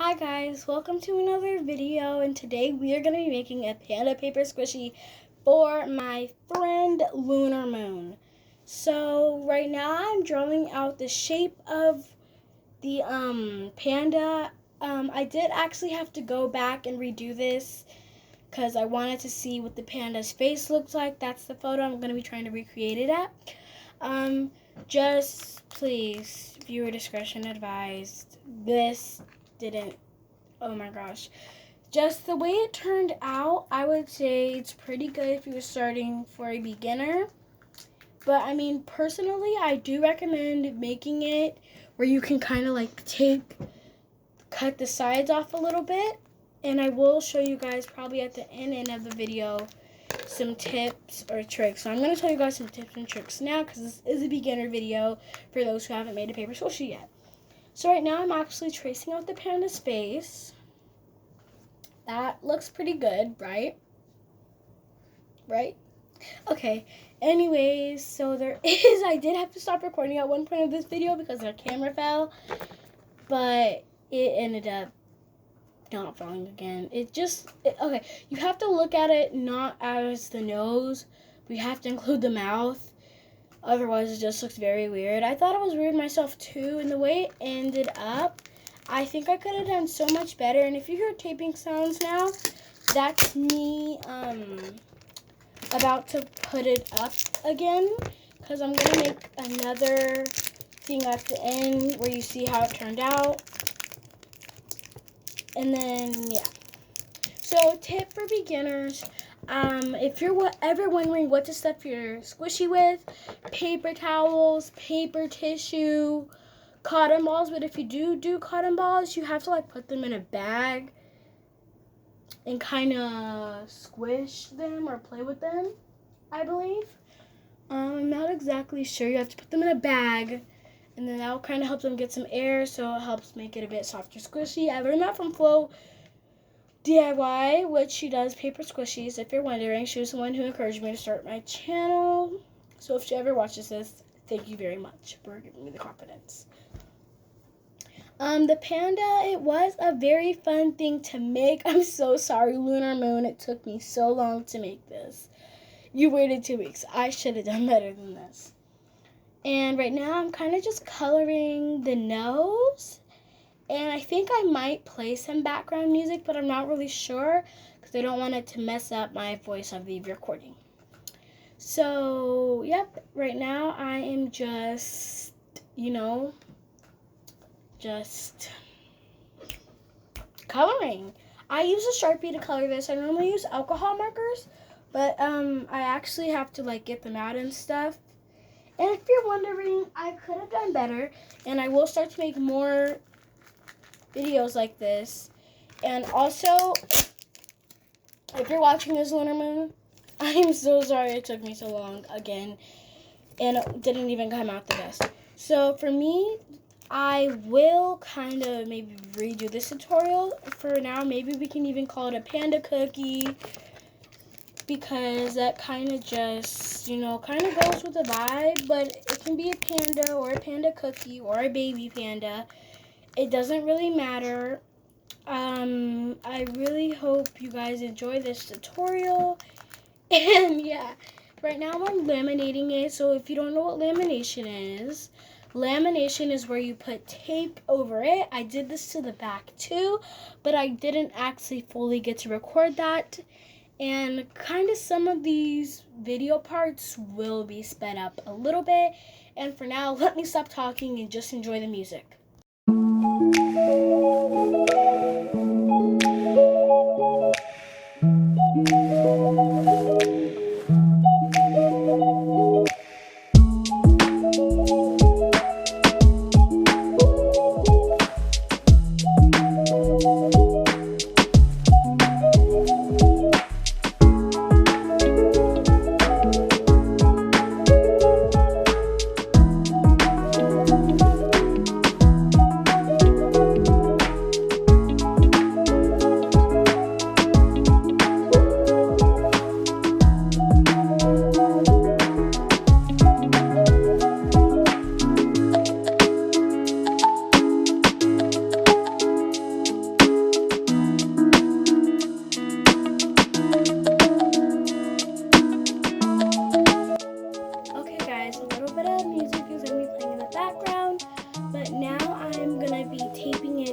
Hi guys, welcome to another video, and today we are going to be making a panda paper squishy for my friend Lunar Moon. So right now I'm drawing out the shape of the panda. I did actually have to go back and redo this because I wanted to see what the panda's face looks like. That's the photo I'm going to be trying to recreate it at. Just please, viewer discretion advised. This didn't, oh my gosh, just the way it turned out, I would say it's pretty good if you're starting for a beginner. But I mean, personally, I do recommend making it where you can kind of like cut the sides off a little bit. And I will show you guys probably at the end of the video some tips or tricks. So I'm going to tell you guys some tips and tricks now because this is a beginner video for those who haven't made a paper squishy yet. So right now I'm actually tracing out the panda's face. That looks pretty good, right? Right? Okay. Anyways, so I did have to stop recording at one point of this video because our camera fell. But it ended up not falling again. Okay, you have to look at it not as the nose. We have to include the mouth. Otherwise, it just looks very weird. I thought it was weird myself, too. And the way it ended up, I think I could have done so much better. And if you hear taping sounds now, that's me about to put it up again. Because I'm going to make another thing at the end where you see how it turned out. And then, yeah. So, tip for beginners. If you're ever wondering what to stuff your squishy with, paper towels, paper tissue, cotton balls. But if you do cotton balls, you have to like put them in a bag and kind of squish them or play with them, I believe. I'm not exactly sure. You have to put them in a bag, and then that will kind of help them get some air, so it helps make it a bit softer squishy. I learned that from Flo DIY, which she does paper squishies. If you're wondering, she was the one who encouraged me to start my channel. So if she ever watches this, thank you very much for giving me the confidence. The panda, it was a very fun thing to make. I'm so sorry, Lunar Moon. It took me so long to make this. You waited 2 weeks. I should have done better than this. And right now, I'm kind of just coloring the nose. And I think I might play some background music, but I'm not really sure because I don't want it to mess up my voice of the recording. So, yep, right now I am just coloring. I use a Sharpie to color this. I normally use alcohol markers, but I actually have to like get them out and stuff. And if you're wondering, I could have done better, and I will start to make more videos like this. And also, if you're watching this, Lunar Moon, I'm so sorry it took me so long again, and it didn't even come out the best. So for me, I will kind of maybe redo this tutorial for now. Maybe we can even call it a panda cookie, because that kind of just, kind of goes with the vibe. But it can be a panda or a panda cookie or a baby panda. It doesn't really matter. I really hope you guys enjoy this tutorial. And yeah, right now I'm laminating it. So if you don't know what lamination is where you put tape over it. I did this to the back too, but I didn't actually fully get to record that. And kind of some of these video parts will be sped up a little bit. And for now, let me stop talking and just enjoy the music.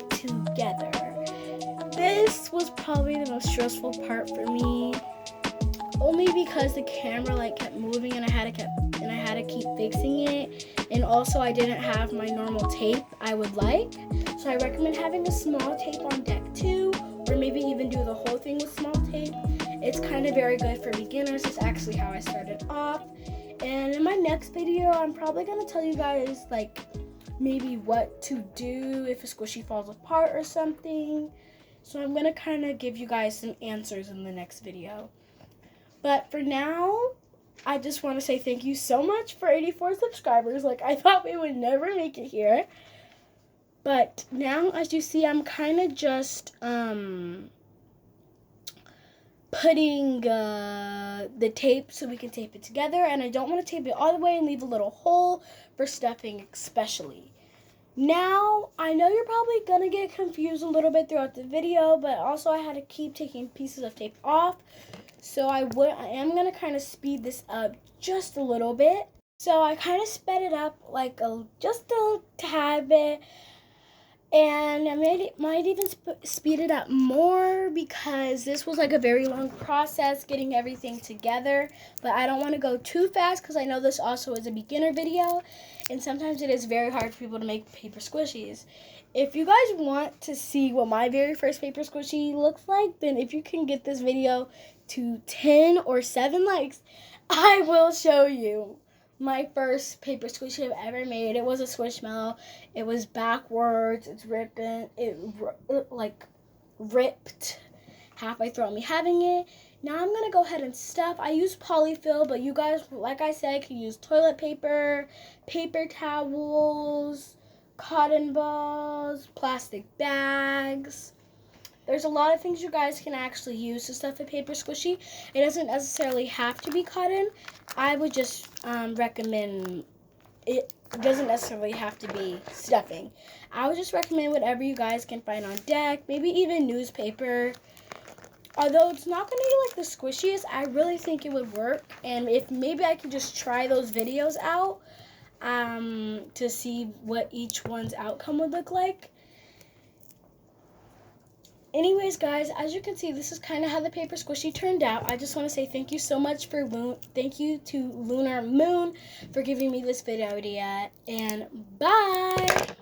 it together. This was probably the most stressful part for me, only because the camera like kept moving and I had to keep fixing it, and also I didn't have my normal tape I would like. So I recommend having a small tape on deck too, or maybe even do the whole thing with small tape. It's kind of very good for beginners. It's actually how I started off. And in my next video, I'm probably gonna tell you guys like maybe what to do if a squishy falls apart or something. So I'm gonna kind of give you guys some answers in the next video. But for now, I just want to say thank you so much for 84 subscribers. Like, I thought we would never make it here. But now, as you see, I'm kind of just putting the tape so we can tape it together. And I don't want to tape it all the way and leave a little hole for stuffing especially. Now, I know you're probably going to get confused a little bit throughout the video, but also I had to keep taking pieces of tape off. So I am going to kind of speed this up just a little bit. So I kind of sped it up like just a tad bit. And I might even speed it up more because this was like a very long process getting everything together. But I don't want to go too fast because I know this also is a beginner video. And sometimes it is very hard for people to make paper squishies. If you guys want to see what my very first paper squishy looks like, then if you can get this video to 10 or 7 likes, I will show you my first paper squishy I've ever made. It was a Squishmallow. It was backwards. It's ripping. It like ripped halfway through me having it. Now I'm going to go ahead and stuff. I use polyfill, but you guys, like I said, can use toilet paper, paper towels, cotton balls, plastic bags. There's a lot of things you guys can actually use to stuff a paper squishy. It doesn't necessarily have to be cotton. I would just recommend it doesn't necessarily have to be stuffing. I would just recommend whatever you guys can find on deck, maybe even newspaper. Although it's not going to be like the squishiest, I really think it would work. And if maybe I could just try those videos out to see what each one's outcome would look like. Anyways, guys, as you can see, this is kind of how the paper squishy turned out. I just want to say thank you so much thank you to Lunar Moon for giving me this video idea, and bye!